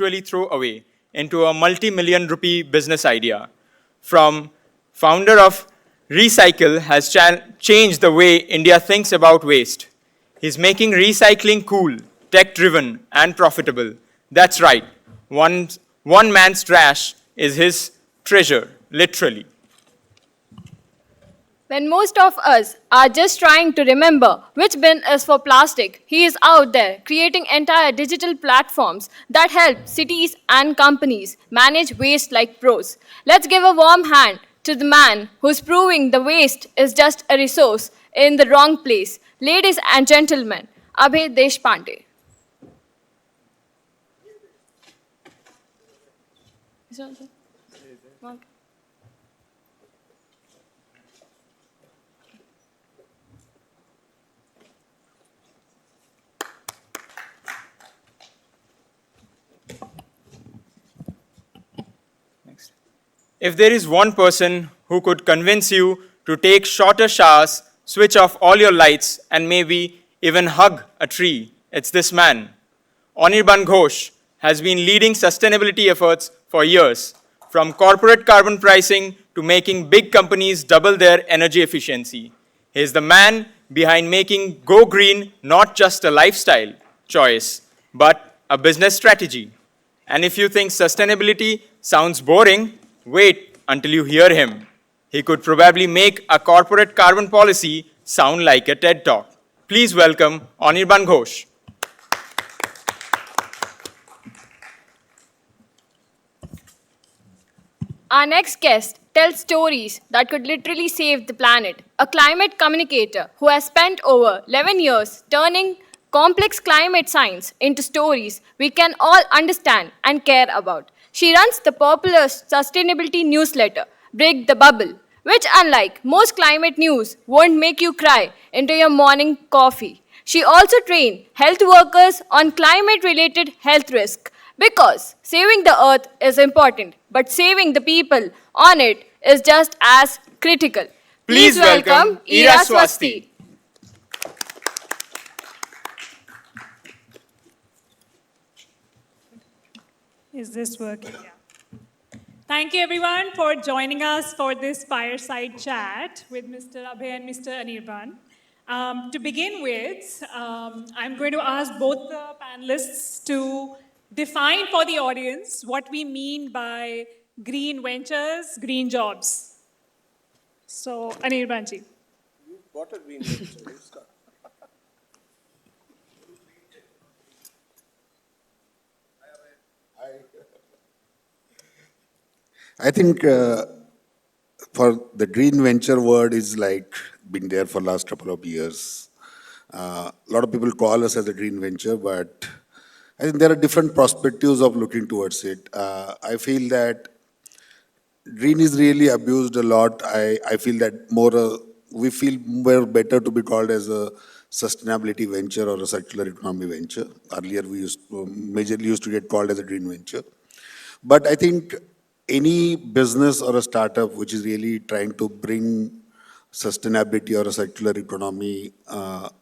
actually throw away into a multi-million rupee business idea. From founder of Recykal has changed the way India thinks about waste. He's making recycling cool, tech-driven, and profitable. That's right. One man's trash is his treasure, literally. When most of us are just trying to remember which bin is for plastic, he is out there creating entire digital platforms that help cities and companies manage waste like pros. Let's give a warm hand to the man who's proving the waste is just a resource in the wrong place. Ladies and gentlemen, Abhay Deshpande. If there is one person who could convince you to take shorter showers, switch off all your lights, and maybe even hug a tree, it's this man. Anirban Ghosh has been leading sustainability efforts for years, from corporate carbon pricing to making big companies double their energy efficiency. He is the man behind making Go Green not just a lifestyle choice, but a business strategy. And if you think sustainability sounds boring, wait until you hear him. He could probably make a corporate carbon policy sound like a TED Talk. Please welcome Anirban Ghosh. Our next guest tells stories that could literally save the planet. A climate communicator who has spent over 11 years turning complex climate science into stories we can all understand and care about. She runs the popular sustainability newsletter, Break the Bubble, which, unlike most climate news, won't make you cry into your morning coffee. She also trained health workers on climate-related health risk because saving the earth is important, but saving the people on it is just as critical. Please welcome Iraa Swasti. Is this working? Yeah. Thank you everyone for joining us for this fireside chat with Mr. Abhay and Mr. Anirban. To begin with, I'm going to ask both the panelists to define for the audience what we mean by green ventures, green jobs. So, Anirban ji. What a green venture. I think for the green venture word is like been there for last couple of years. A lot of people call us as a green venture, but I think there are different perspectives of looking towards it. I feel that green is really abused a lot. I feel that we feel more better to be called as a sustainability venture or a circular economy venture. Earlier we majorly used to get called as a green venture. But I think any business or a startup which is really trying to bring sustainability or a circular economy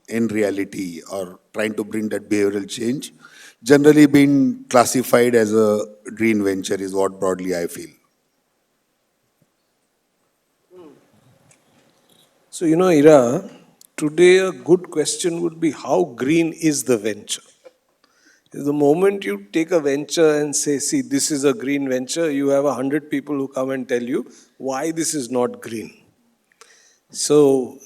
in reality or trying to bring that behavioral change, generally being classified as a green venture is what broadly I feel. So, Iraa, today a good question would be how green is the venture? The moment you take a venture and say, see, this is a green venture, you have 100 people who come and tell you why this is not green. So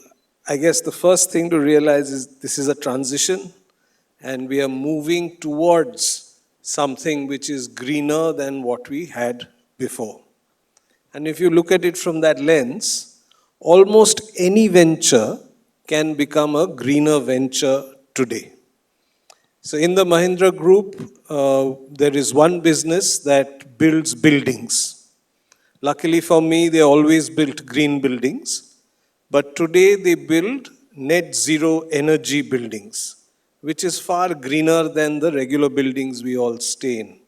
I guess the first thing to realize is this is a transition and we are moving towards something which is greener than what we had before. And if you look at it from that lens, almost any venture can become a greener venture today. So in the Mahindra group, there is one business that builds buildings. Luckily for me, they always built green buildings. But today they build net zero energy buildings, which is far greener than the regular buildings we all stay in.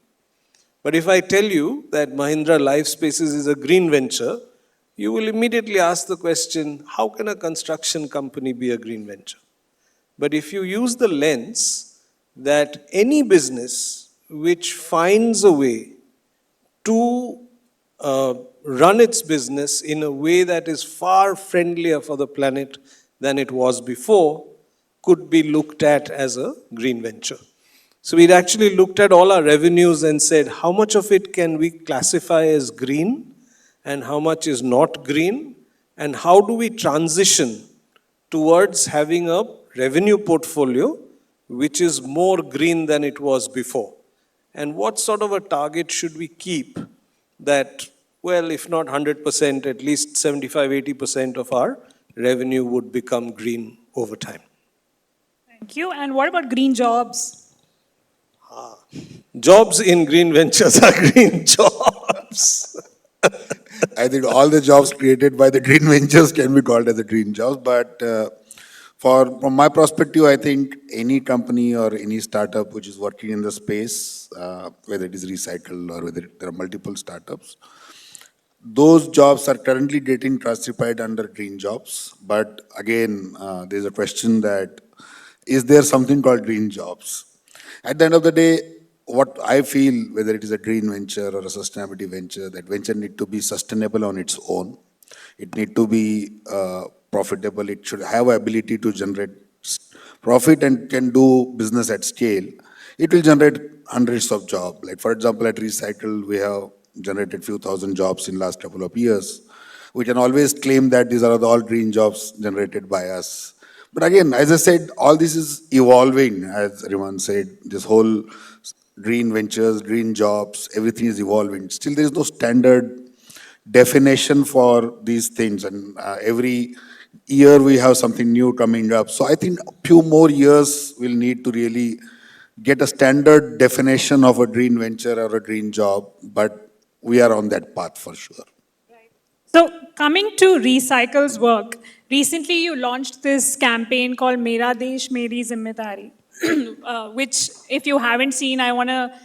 But if I tell you that Mahindra Life Spaces is a green venture, you will immediately ask the question, how can a construction company be a green venture? But if you use the lens that any business which finds a way to run its business in a way that is far friendlier for the planet than it was before could be looked at as a green venture. So we'd actually looked at all our revenues and said, how much of it can we classify as green and how much is not green, and how do we transition towards having a revenue portfolio which is more green than it was before. And what sort of a target should we keep that, well, if not 100%, at least 75-80% of our revenue would become green over time. Thank you. And what about green jobs? Jobs in green ventures are green jobs. I think all the jobs created by the green ventures can be called as the green jobs. But from my perspective, I think any company or any startup which is working in the space, whether it is Recykal or whether there are multiple startups, those jobs are currently getting classified under green jobs. But again, there's a question that, is there something called green jobs? At the end of the day, what I feel, whether it is a green venture or a sustainability venture, that venture need to be sustainable on its own. It need to be profitable. It should have ability to generate profit and can do business at scale. It will generate hundreds of jobs. Like for example, at Recycle, we have generated few thousand jobs in last couple of years. We can always claim that these are all green jobs generated by us. But again, as I said, all this is evolving, as everyone said, this whole green ventures, green jobs, everything is evolving. Still, there is no standard definition for these things. And every year we have something new coming up. So I think a few more years we'll need to really get a standard definition of a green venture or a green job. But we are on that path for sure. So coming to Recycle's work, recently you launched this campaign called Mera Desh, Meri Zimmedari, which if you haven't seen, I want to,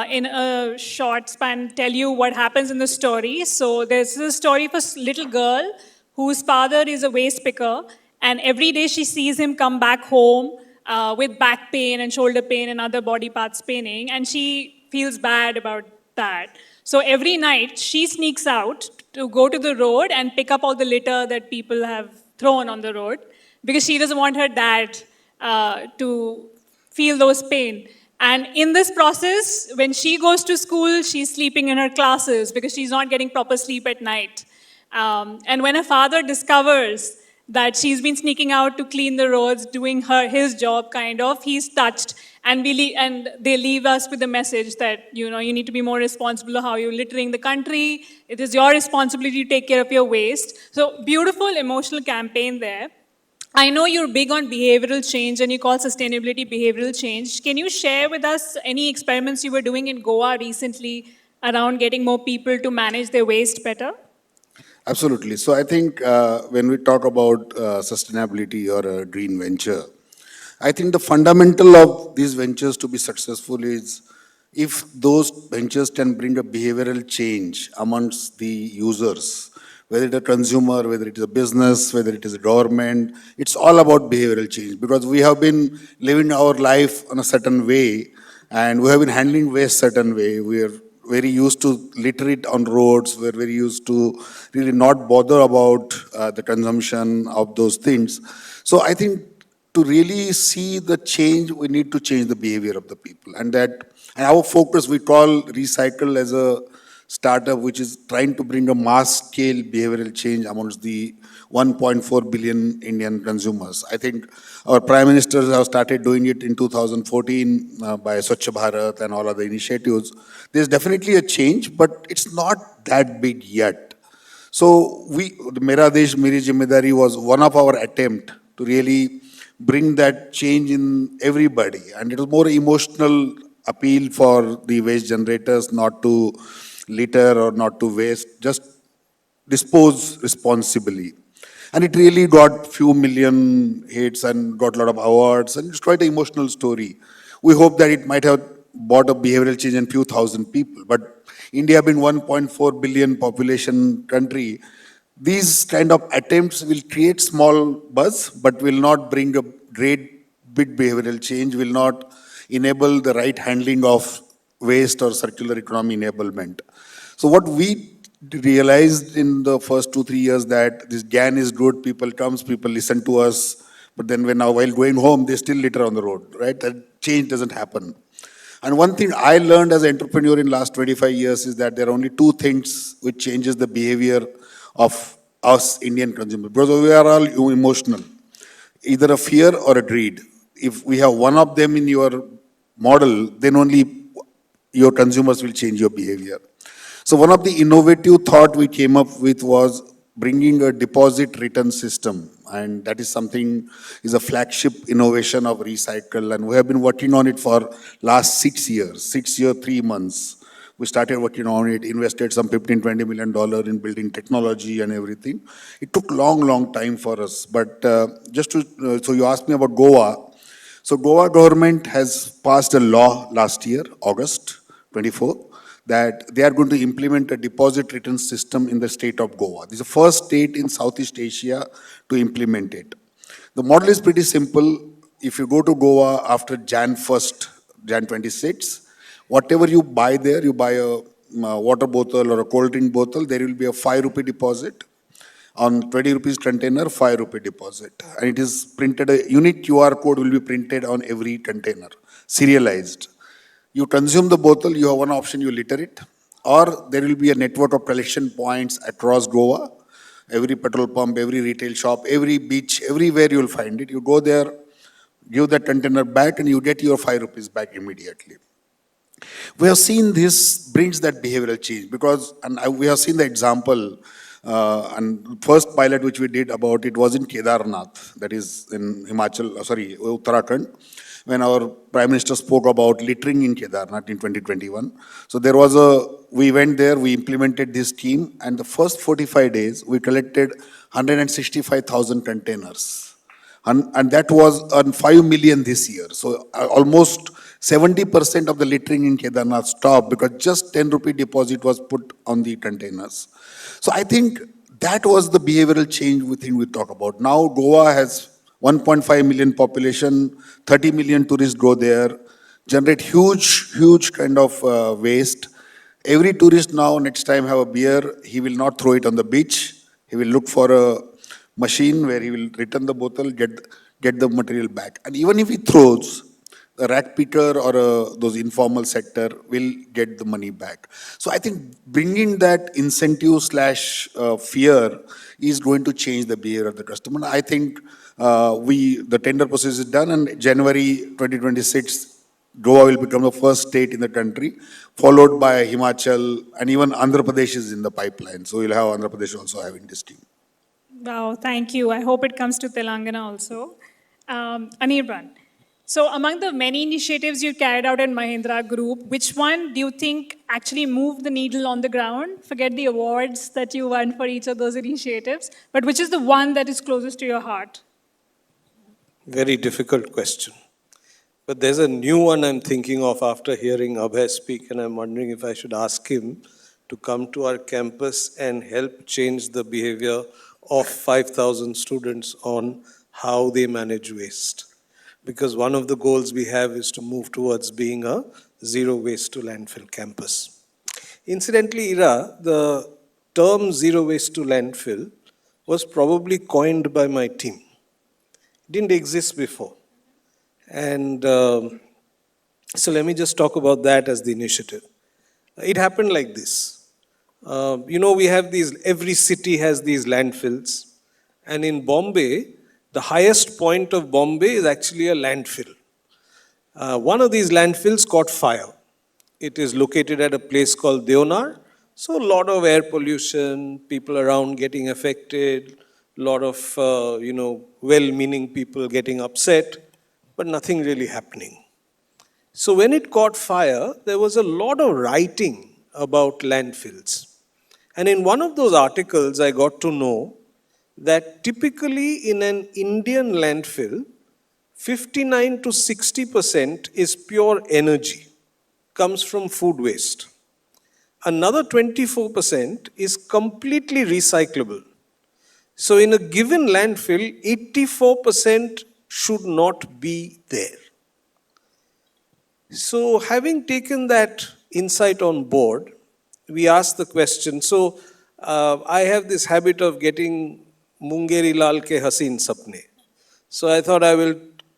in a short span, tell you what happens in the story. So there's a story of a little girl whose father is a waste picker, and every day she sees him come back home with back pain and shoulder pain and other body parts paining, and she feels bad about that. So every night she sneaks out to go to the road and pick up all the litter that people have thrown on the road because she doesn't want her dad to feel those pain. And in this process, when she goes to school, she's sleeping in her classes because she's not getting proper sleep at night. And when her father discovers that she's been sneaking out to clean the roads, doing his job kind of, he's touched. And they leave us with the message that, you need to be more responsible of how you're littering the country. It is your responsibility to take care of your waste. So beautiful emotional campaign there. I know you're big on behavioral change and you call sustainability behavioral change. Can you share with us any experiments you were doing in Goa recently around getting more people to manage their waste better? Absolutely. So I think when we talk about sustainability or a green venture, I think the fundamental of these ventures to be successful is if those ventures can bring a behavioral change amongst the users, whether it's a consumer, whether it is a business, whether it is a government, it's all about behavioral change because we have been living our life in a certain way and we have been handling waste certain way. We are very used to litter it on roads. We're very used to really not bother about the consumption of those things. So I think to really see the change, we need to change the behavior of the people. And our focus, we call Recycle as a startup which is trying to bring a mass scale behavioral change amongst the 1.4 billion Indian consumers. I think our prime ministers have started doing it in 2014 by Swachh Bharat and all other initiatives. There's definitely a change, but it's not that big yet. So the Mera Desh Meri Zimmedari was one of our attempt to really bring that change in everybody. And it was more emotional appeal for the waste generators not to litter or not to waste, just dispose responsibly. And it really got few million hits and got a lot of awards and it's quite an emotional story. We hope that it might have brought a behavioral change in few thousand people. But India being 1.4 billion population country, these kind of attempts will create small buzz, but will not bring a great big behavioral change, will not enable the right handling of waste or circular economy enablement. So what we realized in the first 2-3 years that this GAN is good, people comes, people listen to us, but then while going home, they still litter on the road, right? That change doesn't happen. And one thing I learned as an entrepreneur in last 25 years is that there are only two things which changes the behavior of us Indian consumers, because we are all emotional, either a fear or a greed. If we have one of them in your model, then only your consumers will change your behavior. So one of the innovative thought we came up with was bringing a deposit return system, and that is something is a flagship innovation of Recycle, and we have been working on it for last 6 years, 6 year, 3 months. We started working on it, invested some $15-20 million in building technology and everything. It took long time for us, but so you asked me about Goa. So Goa government has passed a law last year, August 24, that they are going to implement a deposit return system in the state of Goa. This is the first state in Southeast Asia to implement it. The model is pretty simple. If you go to Goa after Jan 1st, Jan 26, whatever you buy there, you buy a water bottle or a cold drink bottle, there will be a 5 rupee deposit. On 20 rupees container, 5 rupee deposit. And it is printed, a unique QR code will be printed on every container, serialized. You consume the bottle, you have one option, you litter it, or there will be a network of collection points across Goa. Every petrol pump, every retail shop, every beach, everywhere you will find it. You go there, give that container back, and you get your 5 rupees back immediately. We have seen this brings that behavioral change because, we have seen the example, and first pilot which we did about it was in Kedarnath, that is in Uttarakhand, when our Prime Minister spoke about littering in Kedarnath in 2021. So we went there, we implemented this scheme, and the first 45 days, we collected 165,000 containers. And that was on 5 million this year. So almost 70% of the littering in Kedarnath stopped because just 10 rupee deposit was put on the containers. So I think that was the behavioral change we talk about. Now Goa has 1.5 million population, 30 million tourists go there, generate huge kind of waste. Every tourist now next time have a beer, he will not throw it on the beach. He will look for a machine where he will return the bottle, get the material back. And even if he throws, the rack picker or those informal sector will get the money back. So I think bringing that incentive slash fear is going to change the behavior of the customer. I think the tender process is done, and January 2026, Goa will become the first state in the country, followed by Himachal, and even Andhra Pradesh is in the pipeline. So you'll have Andhra Pradesh also having this scheme. Wow, thank you. I hope it comes to Telangana also. Anirban, so among the many initiatives you carried out in Mahindra Group, which one do you think actually moved the needle on the ground? Forget the awards that you won for each of those initiatives, but which is the one that is closest to your heart? Very difficult question. But there's a new one I'm thinking of after hearing Abhay speak, and I'm wondering if I should ask him to come to our campus and help change the behavior of 5,000 students on how they manage waste. Because one of the goals we have is to move towards being a zero waste to landfill campus. Incidentally, Iraa, the term zero waste to landfill was probably coined by my team. It didn't exist before. And so let me just talk about that as the initiative. It happened like this. We have every city has these landfills. And in Bombay, the highest point of Bombay is actually a landfill. One of these landfills caught fire. It is located at a place called Deonar. So a lot of air pollution, people around getting affected, a lot of, well-meaning people getting upset, but nothing really happening. So when it caught fire, there was a lot of writing about landfills. And in one of those articles, I got to know that typically in an Indian landfill, 59 to 60% is pure energy, comes from food waste. Another 24% is completely recyclable. So in a given landfill, 84% should not be there. So having taken that insight on board, we asked the question. So I have this habit of getting Mungeri Lal ke Haseen Sapne. So I thought I will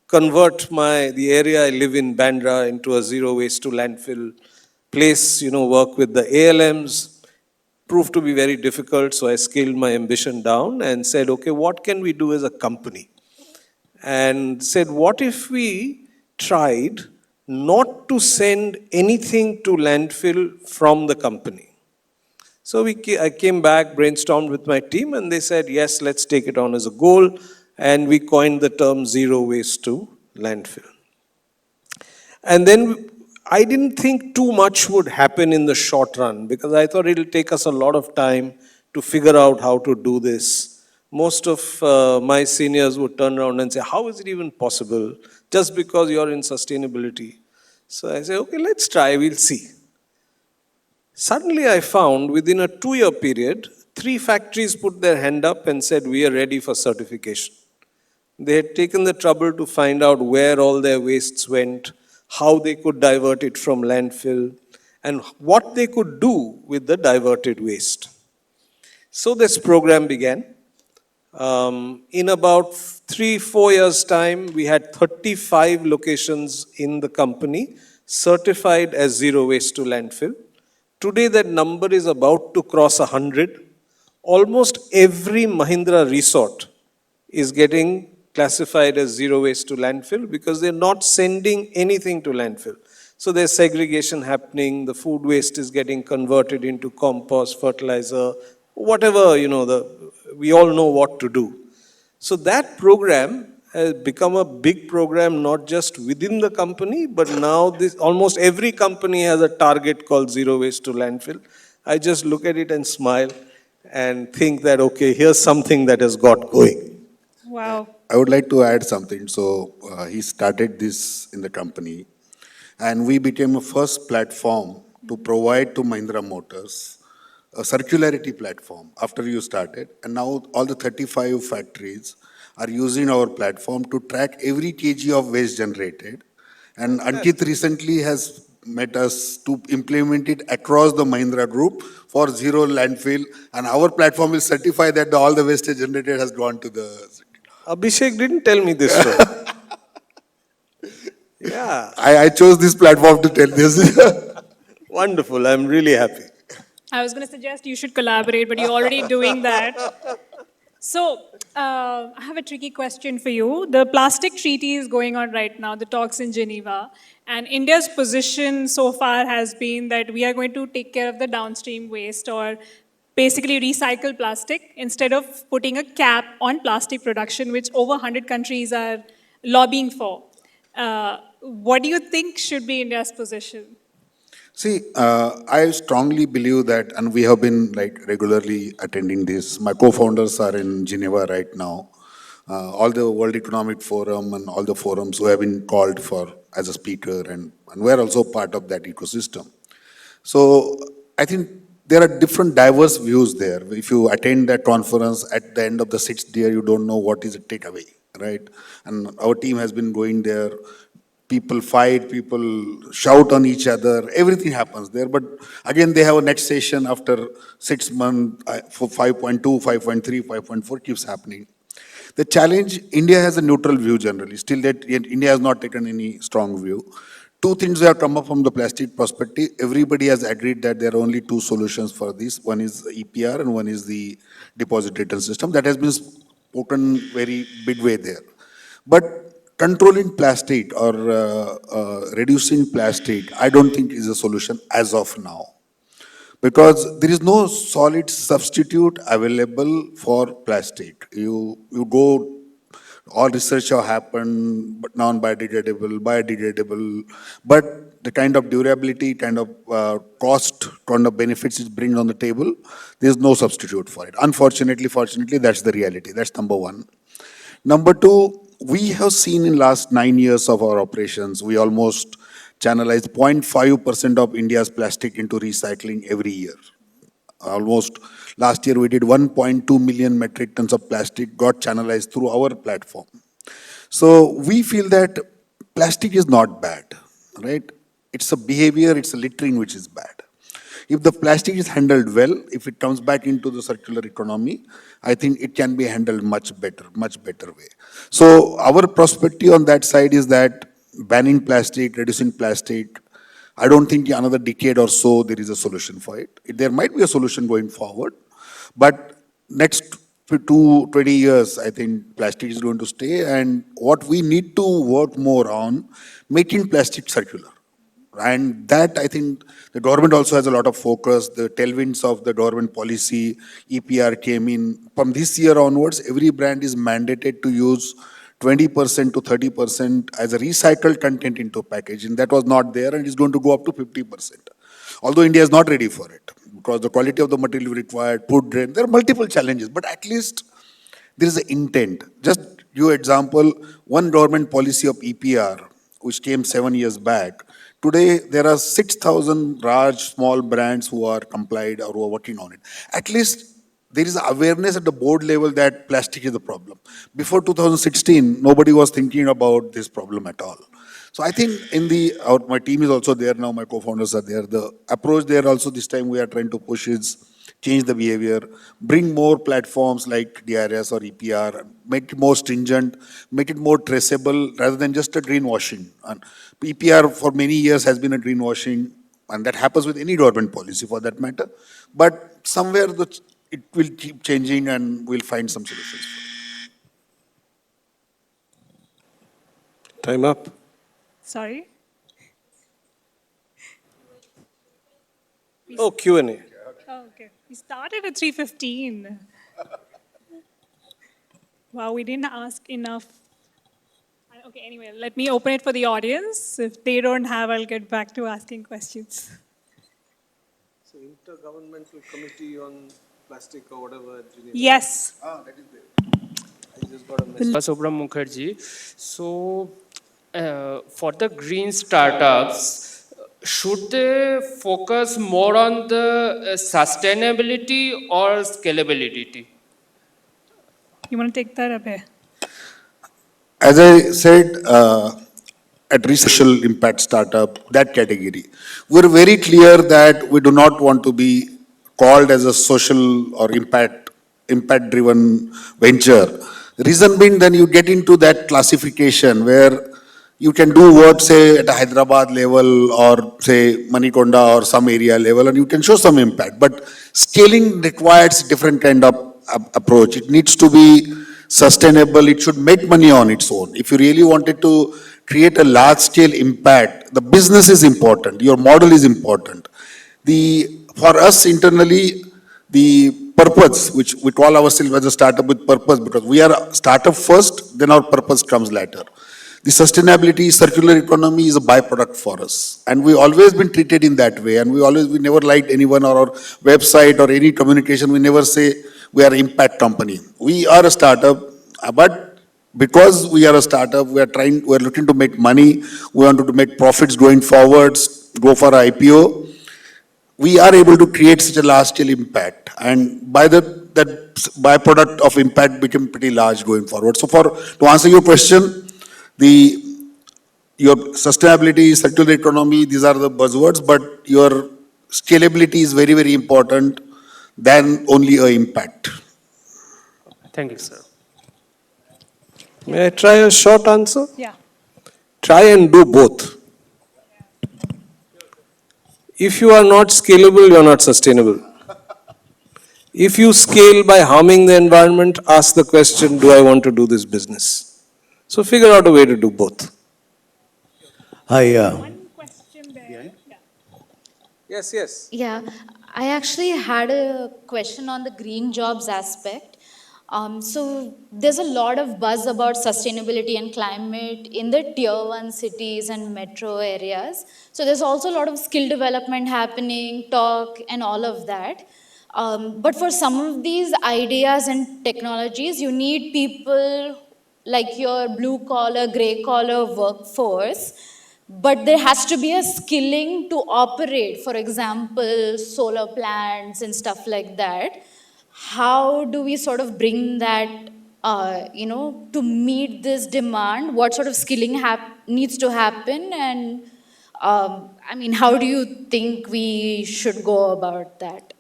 convert the area I live in, Bandra, into a zero waste to landfill place, work with the ALMs. Proved to be very difficult, so I scaled my ambition down and said, okay, what can we do as a company? And said, what if we tried not to send anything to landfill from the company? So I came back, brainstormed with my team, and they said, yes, let's take it on as a goal. And we coined the term zero waste to landfill. And then I didn't think too much would happen in the short run because I thought it'll take us a lot of time to figure out how to do this. Most of my seniors would turn around and say, how is it even possible just because you're in sustainability? So I say, okay, let's try, we'll see. Suddenly I found within a 2-year period, 3 factories put their hand up and said, we are ready for certification. They had taken the trouble to find out where all their wastes went, how they could divert it from landfill, and what they could do with the diverted waste. So this program began. In about 3-4 years' time, we had 35 locations in the company certified as zero waste to landfill. Today, that number is about to cross 100. Almost every Mahindra resort is getting classified as zero waste to landfill because they're not sending anything to landfill. So there's segregation happening, the food waste is getting converted into compost, fertilizer, whatever, we all know what to do. So that program has become a big program, not just within the company, but now almost every company has a target called zero waste to landfill. I just look at it and smile and think that, okay, here's something that has got going. Wow. I would like to add something. So he started this in the company, and we became a first platform to provide to Mahindra Motors a circularity platform after you started. And now all the 35 factories are using our platform to track every kg of waste generated. And Ankit recently has met us to implement it across the Mahindra group for zero landfill. And our platform will certify that all the waste generated has gone to the... Abhishek didn't tell me this. Yeah. I chose this platform to tell this. Wonderful. I'm really happy. I was going to suggest you should collaborate, but you're already doing that. So, I have a tricky question for you. The plastic treaty is going on right now, the talks in Geneva, and India's position so far has been that we are going to take care of the downstream waste or basically recycle plastic instead of putting a cap on plastic production, which over 100 countries are lobbying for. What do you think should be India's position? See, I strongly believe that, and we have been regularly attending this. My co-founders are in Geneva right now. All the World Economic Forum and all the forums who have been called for as a speaker, and we're also part of that ecosystem. So I think there are different diverse views there. If you attend that conference at the end of the 6th year, you don't know what is the takeaway, right? And our team has been going there. People fight, people shout on each other, everything happens there. But again, they have a next session after 6 months for 5.2, 5.3, 5.4 keeps happening. The challenge, India has a neutral view generally. Still that India has not taken any strong view. 2 things have come up from the plastic perspective. Everybody has agreed that there are only 2 solutions for this. One is EPR and one is the deposit return system. That has been spoken very big way there. But controlling plastic or reducing plastic, I don't think is a solution as of now. Because there is no solid substitute available for plastic. You go, all research have happened, but non-biodegradable, biodegradable, but the kind of durability, kind of cost, kind of benefits it brings on the table, there is no substitute for it. Unfortunately, fortunately, that's the reality. That's number one. Number 2, we have seen in last 9 years of our operations, we almost channelized 0.5% of India's plastic into recycling every year. Almost last year we did 1.2 million metric tons of plastic got channelized through our platform. So we feel that plastic is not bad, right? It's a behavior, it's a littering which is bad. If the plastic is handled well, if it comes back into the circular economy, I think it can be handled much better way. So our perspective on that side is that banning plastic, reducing plastic, I don't think another decade or so there is a solution for it. There might be a solution going forward, but next 20 years, I think plastic is going to stay. And what we need to work more on, making plastic circular. And that, I think, the government also has a lot of focus. The tailwinds of the government policy, EPR came in. From this year onwards, every brand is mandated to use 20% to 30% as a recycled content into packaging. That was not there, and it's going to go up to 50%. Although India is not ready for it, because the quality of the material required, food drain, there are multiple challenges, but at least there is an intent. Just your example, one government policy of EPR, which came 7 years back, today there are 6,000 large, small brands who are complied or who are working on it. At least there is awareness at the board level that plastic is a problem. Before 2016, nobody was thinking about this problem at all. So I think my team is also there now, my co-founders are there. The approach there also this time we are trying to push is change the behavior, bring more platforms like DRS or EPR, make it more stringent, make it more traceable rather than just a greenwashing. And EPR for many years has been a greenwashing, and that happens with any government policy for that matter. But somewhere it will keep changing and we'll find some solutions for it. Time up. Sorry? Oh, Q&A. Oh, okay. We started at 3:15. Wow, we didn't ask enough. Okay, anyway, let me open it for the audience. If they don't have, I'll get back to asking questions. So Intergovernmental Committee on Plastic or whatever. Yes. I just got a message. Subram Mukherjee. So, for the green startups, should they focus more on the sustainability or scalability? You want to take that, Abhay? As I said, at social impact startup, that category, we're very clear that we do not want to be called as a social or impact-driven venture. The reason being, then you get into that classification where you can do work, say, at a Hyderabad level or, say, Manikonda or some area level, and you can show some impact. But scaling requires different kind of approach. It needs to be sustainable. It should make money on its own. If you really wanted to create a large-scale impact, the business is important. Your model is important. For us internally, the purpose, which we call ourselves as a startup with purpose, because we are a startup first, then our purpose comes later. The sustainability, circular economy is a byproduct for us. And we always been treated in that way. And we never liked anyone or our website or any communication. We never say we are an impact company. We are a startup, but because we are a startup, we are looking to make money. We want to make profits going forwards, go for IPO. We are able to create such a large-scale impact. And by that byproduct of impact became pretty large going forward. So to answer your question, your sustainability, circular economy, these are the buzzwords, but your scalability is very, very important than only a impact. Thank you, sir. May I try a short answer? Yeah. Try and do both. If you are not scalable, you are not sustainable. If you scale by harming the environment, ask the question, do I want to do this business? So figure out a way to do both. Hi, One question there. Yeah. Yes. yeah, I actually had a question on the green jobs aspect. So there's a lot of buzz about sustainability and climate in the tier 1 cities and metro areas. So there's also a lot of skill development happening, talk and all of that. But for some of these ideas and technologies, you need people like your blue collar, gray collar workforce. But there has to be a skilling to operate, for example, solar plants and stuff like that. How do we sort of bring that, to meet this demand? What sort of skilling needs to happen? And I mean, how do you think we should go about that?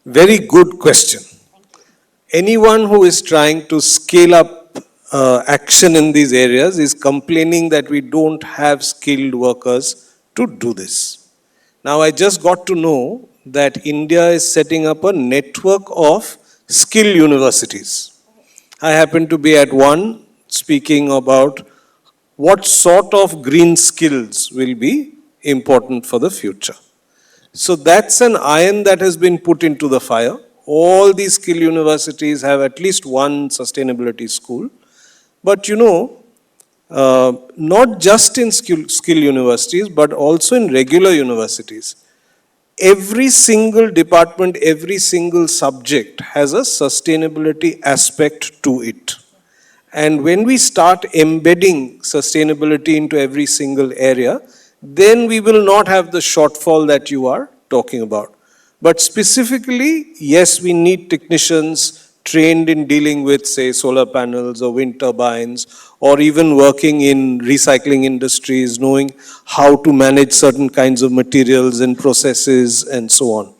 Very good question. Anyone who is trying to scale up action in these areas is complaining that we don't have skilled workers to do this. Now, I just got to know that India is setting up a network of skill universities. I happen to be at one speaking about what sort of green skills will be important for the future. So that's an iron that has been put into the fire. All these skill universities have at least one sustainability school. But not just in skill universities, but also in regular universities. Every single department, every single subject has a sustainability aspect to it. And when we start embedding sustainability into every single area, then we will not have the shortfall that you are talking about. But specifically, yes, we need technicians trained in dealing with, say, solar panels or wind turbines, or even working in recycling industries, knowing how to manage certain kinds of materials and processes and so on.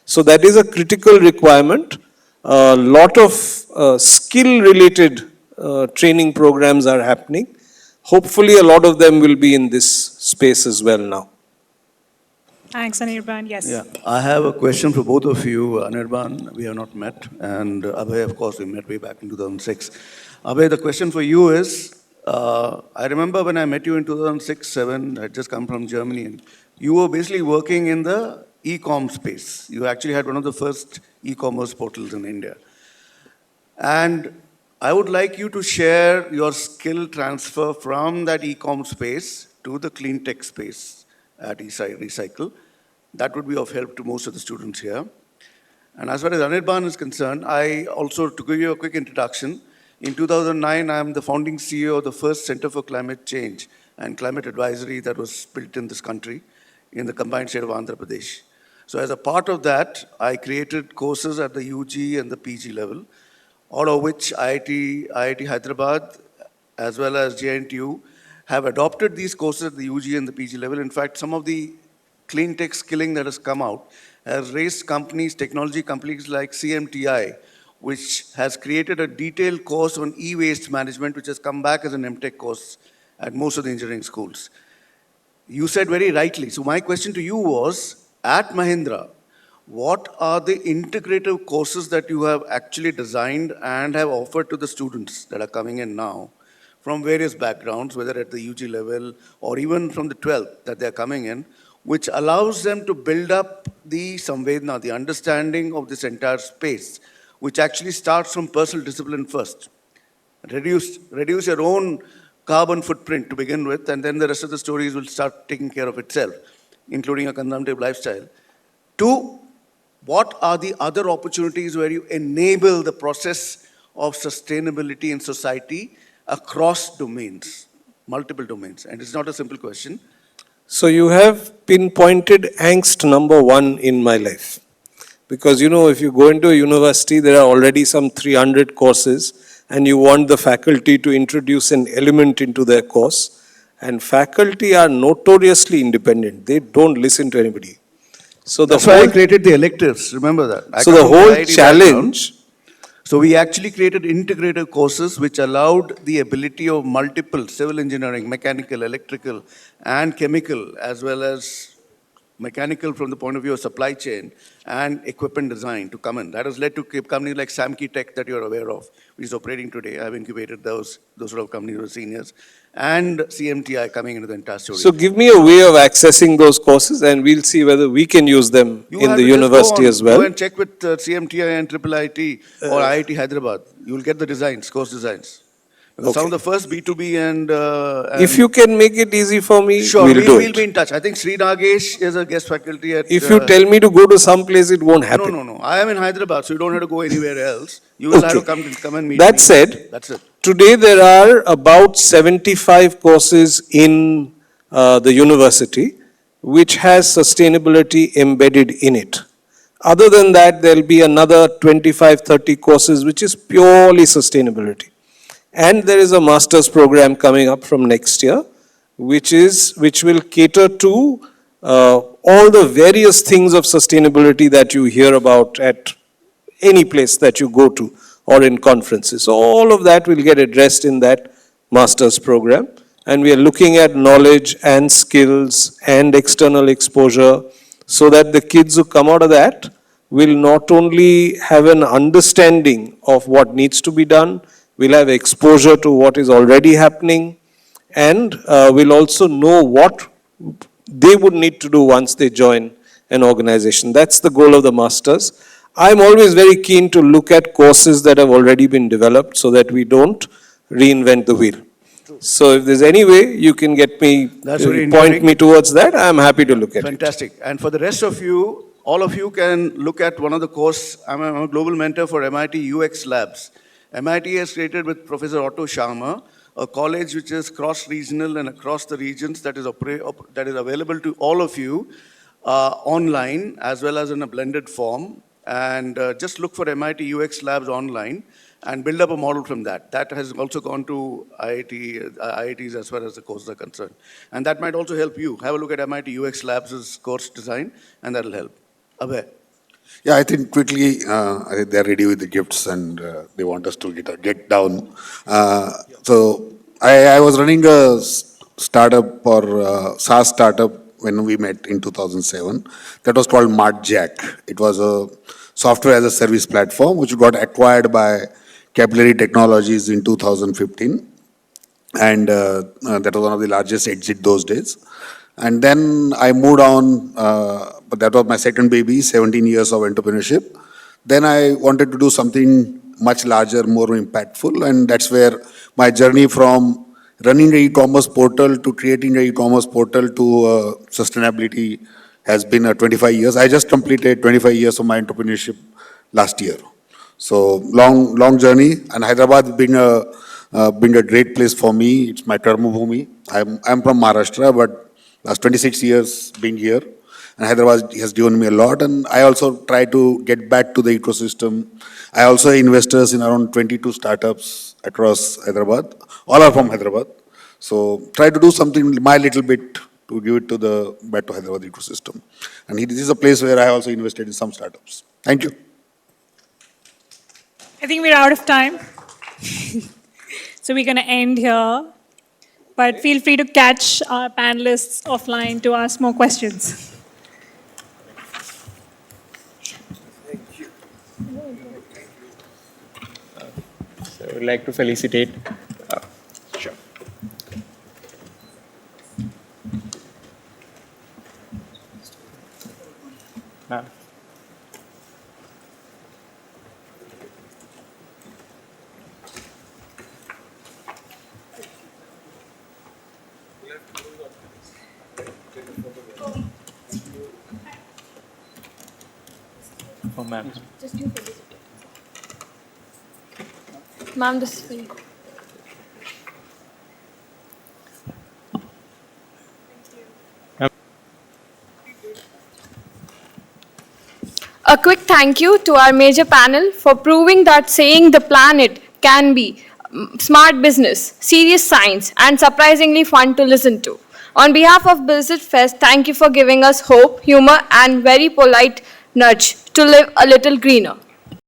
So that is a critical requirement. A lot of skill-related training programs are happening. Hopefully, a lot of them will be in this space as well now. Thanks, Anirban. Yes. Yeah, I have a question for both of you. Anirban, we have not met, and Abhay, of course, we met way back in 2006. Abhay, the question for you is, I remember when I met you in 2006-7, I had just come from Germany, and you were basically working in the e-com space. You actually had one of the first e-commerce portals in India. And I would like you to share your skill transfer from that e-com space to the clean tech space at Recykal. That would be of help to most of the students here. And as far as Anirban is concerned, I also, to give you a quick introduction, in 2009, I am the founding CEO of the first Center for Climate Change and Climate Advisory that was built in this country, in the combined state of Andhra Pradesh. So as a part of that, I created courses at the UG and the PG level, all of which IIT Hyderabad, as well as JNTU, have adopted these courses at the UG and the PG level. In fact, some of the clean tech skilling that has come out has raised companies, technology companies like CMTI, which has created a detailed course on e-waste management, which has come back as an MTech course at most of the engineering schools. You said very rightly. So my question to you was, at Mahindra, what are the integrative courses that you have actually designed and have offered to the students that are coming in now from various backgrounds, whether at the UG level or even from the 12th that they're coming in, which allows them to build up the samvedna, the understanding of this entire space, which actually starts from personal discipline first. Reduce your own carbon footprint to begin with, and then the rest of the stories will start taking care of itself, including a consumptive lifestyle. Two, what are the other opportunities where you enable the process of sustainability in society across domains, multiple domains? And it's not a simple question. So you have pinpointed angst number one in my life. Because if you go into a university, there are already some 300 courses, and you want the faculty to introduce an element into their course. And faculty are notoriously independent. They don't listen to anybody. So that's why I created the electives, remember that. So the whole challenge... So we actually created integrated courses which allowed the ability of multiple civil engineering, mechanical, electrical, and chemical, as well as mechanical from the point of view of supply chain and equipment design to come in. That has led to companies like Samkey Tech that you're aware of, which is operating today. I've incubated those sort of companies with seniors, and CMTI coming into the entire story. So give me a way of accessing those courses, and we'll see whether we can use them in the university as well. Go and check with CMTI and IIIT or IIT Hyderabad. You'll get the designs, course designs. Okay. Some of the first B2B and if you can make it easy for me, sure, we'll do it. We'll be in touch. I think Sri Nagesh is a guest faculty at... If you tell me to go to some place, it won't happen. No. I am in Hyderabad, so you don't have to go anywhere else. You will have to come and meet that me. Said, that's it. Today there are about 75 courses in the university which has sustainability embedded in it. Other than that, there will be another 25-30 courses which is purely sustainability. And there is a master's program coming up from next year, which will cater to all the various things of sustainability that you hear about at any place that you go to or in conferences. So all of that will get addressed in that master's program. And we are looking at knowledge and skills and external exposure so that the kids who come out of that will not only have an understanding of what needs to be done, will have exposure to what is already happening, and will also know what they would need to do once they join an organization. That's the goal of the masters. I'm always very keen to look at courses that have already been developed so that we don't reinvent the wheel. So if there's any way you can get me, point me towards that, I'm happy to look at Fantastic. And for the rest of you, all of you can look at one of the course. I'm a global mentor for MIT UX Labs. MIT has created with Professor Otto Sharma a college which is cross-regional and across the regions that is available to all of you online as well as in a blended form. And just look for MIT UX Labs online and build up a model from that. That has also gone to IITs as far as the courses are concerned. And that might also help you. Have a look at MIT UX Labs' course design, and that'll help. Abhay. Yeah, I think quickly, I think they're ready with the gifts and they want us to get down. So I was running a startup or SaaS startup when we met in 2007. That was called MartJack. It was a software as a service platform which got acquired by Capillary Technologies in 2015. And that was one of the largest exit those days. And then I moved on, but that was my second baby, 17 years of entrepreneurship. Then I wanted to do something much larger, more impactful, and that's where my journey from running an e-commerce portal to creating an e-commerce portal to sustainability has been 25 years. I just completed 25 years of my entrepreneurship last year. So long journey, and Hyderabad being a great place for me. It's my karma bhumi. I'm from Maharashtra, but last 26 years being here, and Hyderabad has given me a lot. And I also try to get back to the ecosystem. I also investors in around 22 startups across Hyderabad. All are from Hyderabad. So try to do something, my little bit, to give it to the back to Hyderabad ecosystem. And this is a place where I also invested in some startups. Thank you. I think we're out of time. So we're going to end here. But feel free to catch our panelists offline to ask more questions. Thank you. So I would like to felicitate. Sure. Ma'am. Oh, ma'am. Just you felicitate. Ma'am, this is for you. A quick thank you to our major panel for proving that saying the planet can be smart business, serious science, and surprisingly fun to listen to. On behalf of Visit Fest, thank you for giving us hope, humor, and very polite nudge to live a little greener.